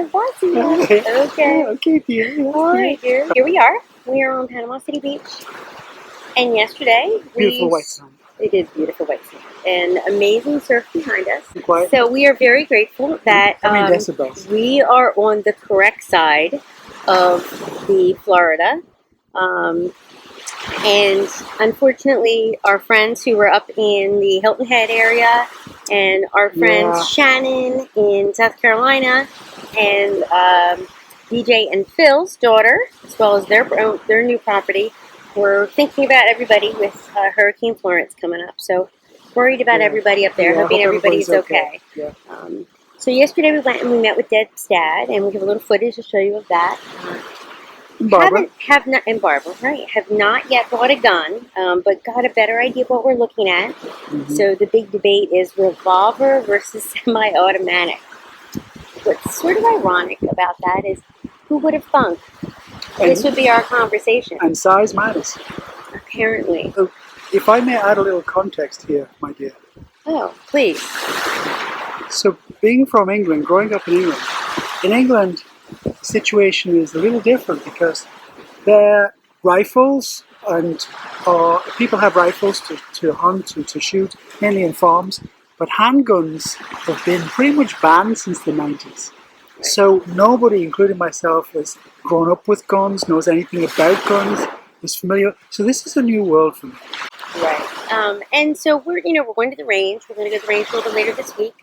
bossy. Okay. Okay, dear. All right, dear. Here we are. We are on Panama City Beach. And yesterday, Beautiful white sand. It is beautiful white sand. And amazing surf behind us. Quiet. So we are very grateful that decibels. we are on the correct side of the Florida. And unfortunately, our friends who were up in the Hilton Head area, and our friends Shannon in South Carolina, and DJ and Phil's daughter, as well as their new property, we're thinking about everybody with Hurricane Florence coming up. So worried about everybody up there, hoping everybody's okay. Yeah. So yesterday we went and we met with Deb's dad, and we have a little footage to show you of that. Barbara. And Barbara, right? Have not yet bought a gun, but got a better idea of what we're looking at. So the big debate is revolver versus semi-automatic. What's sort of ironic about that is, who would have thunk this would be our conversation? And size matters. Apparently. So, if I may add a little context here, my dear. Oh, please. So, being from England, growing up in England, the situation is a little different because their rifles and people have rifles to hunt and to shoot, mainly in farms, but handguns have been pretty much banned since the 90s. So nobody, including myself, has grown up with guns, knows anything about guns, is familiar. So this is a new world for me. Right. And so we're going to the range. We're going to go to the range a little bit later this week,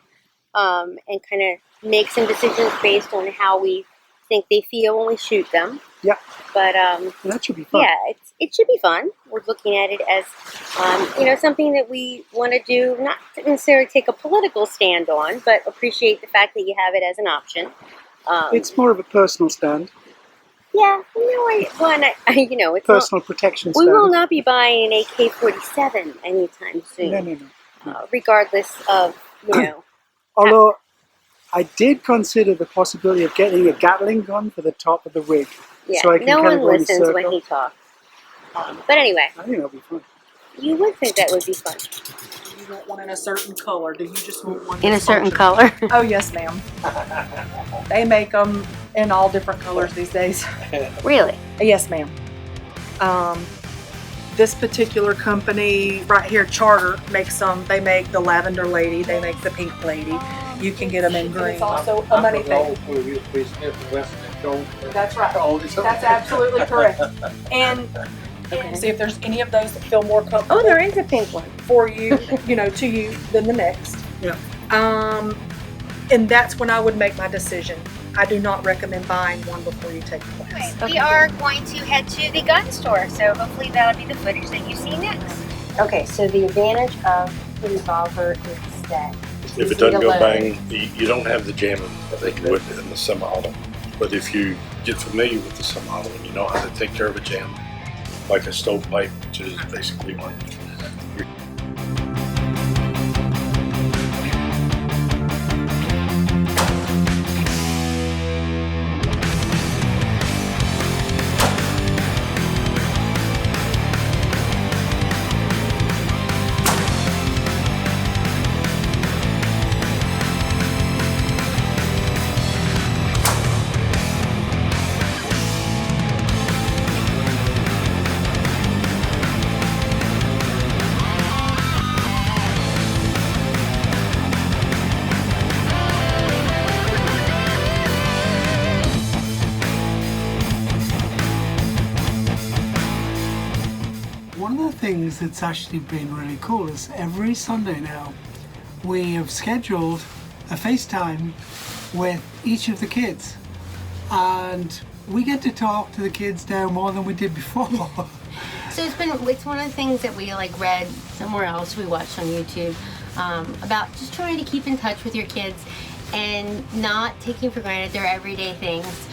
and kind of make some decisions based on how we think they feel when we shoot them. Yeah. But that should be fun. Yeah, it should be fun. We're looking at it as something that we want to do, not necessarily take a political stand on, but appreciate the fact that you have it as an option. It's more of a personal stand. Yeah, it's personal protection stand. We will not be buying an AK-47 anytime soon. No. Regardless of Although I did consider the possibility of getting a Gatling gun for the top of the rig. Yeah, so I can no kind of one listens when he talks. But anyway. I think that would be fun. You would think that would be fun. You want one in a certain color. Do you just want one in a certain color? Oh, yes, ma'am. They make them in all different colors these days. Really? Yes, ma'am. This particular company right here, Charter, makes them. They make the lavender lady. They make the pink lady. You can get them in green. It's also a money thing. That's right. That's absolutely correct. And see if there's any of those that feel more comfortable. Oh, there is a pink one for you, to you than the next. Yeah. And that's when I would make my decision. I do not recommend buying one before you take the class. Okay. We are going to head to the gun store, so hopefully that'll be the footage that you see next. Okay, so the advantage of the revolver is that if it doesn't go bang, you don't have the jamming that you would in the semi-auto. But if you get familiar with the semi-auto and you know how to take care of a jam, like a stovepipe, which is basically one. One of the things that's actually been really cool is every Sunday now we have scheduled a FaceTime with each of the kids, and we get to talk to the kids now more than we did before. So it's one of the things that we read somewhere else, we watched on YouTube, about just trying to keep in touch with your kids and not taking for granted their everyday things.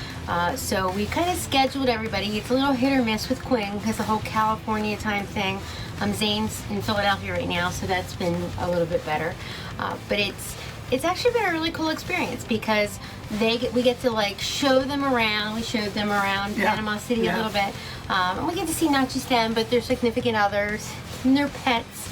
So we kind of scheduled everybody. It's a little hit or miss with Quinn because the whole California time thing. Zane's in Philadelphia right now, so that's been a little bit better. But it's actually been a really cool experience because we get to show them around. We showed them around Panama City a little bit. And we get to see not just them, but their significant others and their pets.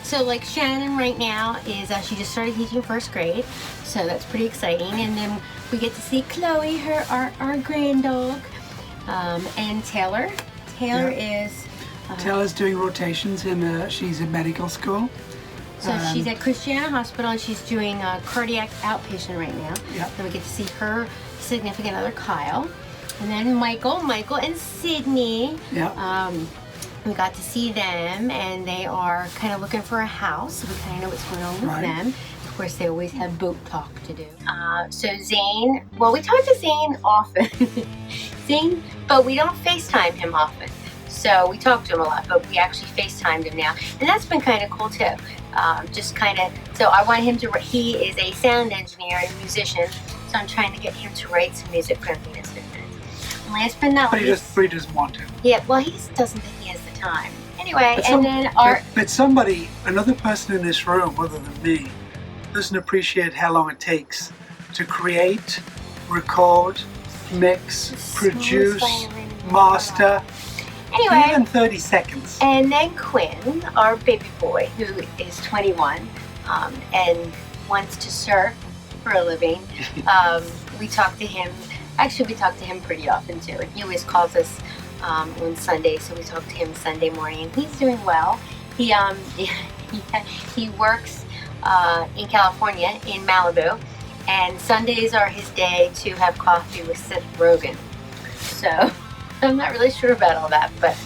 So like Shannon right now is she just started teaching first grade, so that's pretty exciting. And then we get to see Chloe, our grand dog, and Taylor. Taylor is. Taylor's doing rotations in. She's in medical school. So she's at Christiana Hospital and she's doing a cardiac outpatient right now. Yeah. Then we get to see her significant other, Kyle. And then Michael and Sydney. Yeah. We got to see them and they are kind of looking for a house. So we kind of know what's going on with them. Of course, they always have boat talk to do. So Zane, well, we talk to Zane often. Zane, but we don't FaceTime him often. So we talk to him a lot, but we actually FaceTimed him now. And that's been kind of cool too. Just kind of, so I want him to, he is a sound engineer and musician, so I'm trying to get him to write some music for EmptyNestNomads. And last but not least, he doesn't want to. Yeah, well, he just doesn't think he has the time. Anyway, but somebody, another person in this room, other than me, doesn't appreciate how long it takes to create, record, mix, produce, master. Anyway, even 30 seconds. And then Quinn, our baby boy, who is 21 and wants to surf for a living, we talk to him. Actually, we talk to him pretty often too. And he always calls us on Sunday, so we talk to him Sunday morning. And he's doing well. He works in California, in Malibu, and Sundays are his day to have coffee with Seth Rogen. So I'm not really sure about all that, but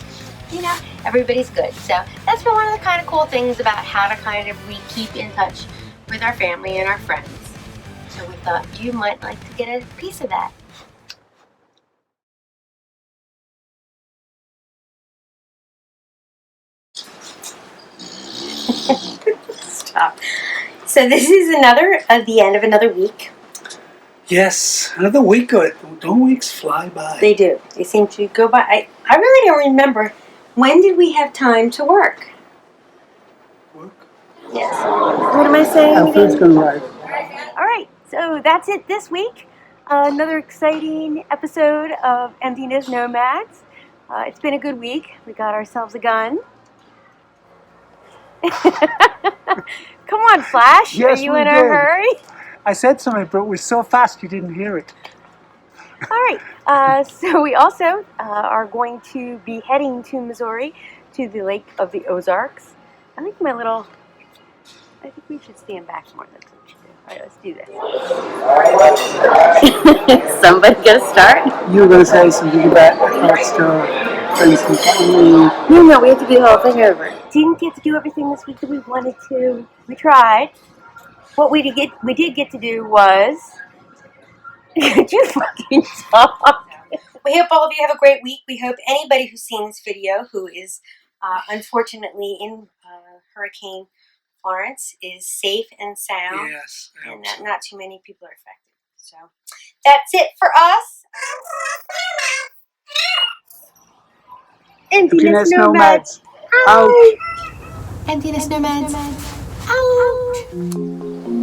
you know, everybody's good. So that's been one of the kind of cool things about how to kind of keep in touch with our family and our friends. So we thought you might like to get a piece of that. Stop. So this is the end of another week. Yes, another week. Don't weeks fly by? They do. They seem to go by. I really don't remember. When did we have time to work? Work? Yes. What am I saying? Our food's going to arrive. All right, so that's it this week. Another exciting episode of EmptyNestNomads. It's been a good week. We got ourselves a gun. Come on, Flash. Yes, are you we in a did. hurry? I said something, but it was so fast you didn't hear it. All right. So we also are going to be heading to Missouri, to the Lake of the Ozarks. I think we should stand back more. That's what we should do. All right, let's do this. Somebody gonna start? You were going to say something about friends and family. No, we have to do the whole thing over. Didn't get to do everything this week that we wanted to. We tried. What we did get to do was. Could you fucking talk? We hope all of you have a great week. We hope anybody who's seen this video, who is unfortunately in Hurricane Florence, is safe and sound. Yes. And that not too many people are affected. So that's it for us. EmptyNestNomads. Out. EmptyNestNomads. Out.